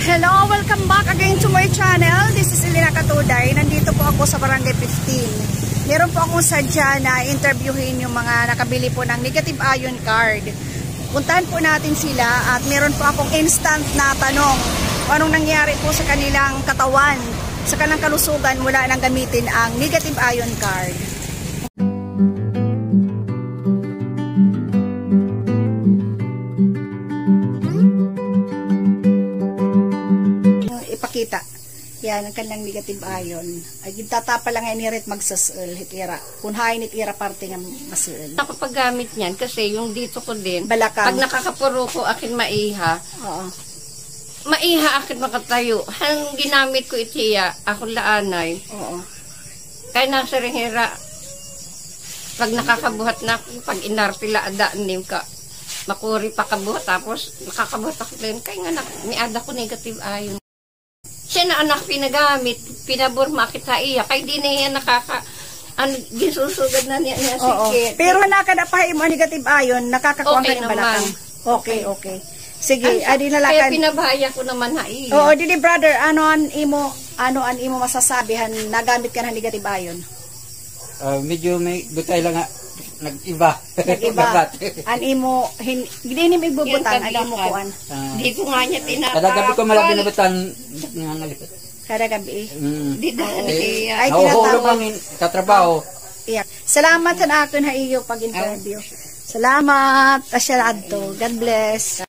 Hello, welcome back again to my channel. This is Elena Katuday. Nandito po ako sa Barangay 15. Meron po akong sadya na interviewin yung mga nakabili po ng negative ion card. Puntahan po natin sila at meron po akong instant na tanong. Anong nangyari po sa kanilang katawan, sa kanilang kalusugan mula nang gamitin ang negative ion card. Ipakita. Yan, ang kanilang negative ion. Ay, tatapa lang nga inirit magsasul, hitira. Kung hain itira parte nga masul. Nakapaggamit niyan kasi yung dito ko din, Balakang. pag nakakapuro ko akin maiha, Oo. maiha akin makatayo. Hang ginamit ko itiya, ako laanay. Oo. Kaya nasa ringhira, pag nakakabuhat na ako, pag inartila adaanim ka, makuri pa kabuhat, tapos nakakabuhat ako din. Kaya nga, may ada ko negative ion. Siya na anak pinagamit, pinabor makita iya, kaya di na yan gisusugad na niya sikit. Pero nakadapahin mo negative ion, nakakakuha ka ng balakang. Okay. Sige, adi na kaya lakan. pinabahaya ko naman na iya. Oo, dili brother, ano an imo masasabihan nagamit ka ng negative ion? Medyo may butay lang nga, nag-iba. Nag-iba. An imo, hindi ni may bubutan, an imo kuan. Di ko nga niya tinatapal. Kada gabi ko malaki na butan, nangalipot. Kada gabi. Di dahil Ay, nahuhulog tinatawag. ang katrabaho. Iyak. Salamat sa akon ha iyo pag-interview. Salamat. Asya adto. God bless.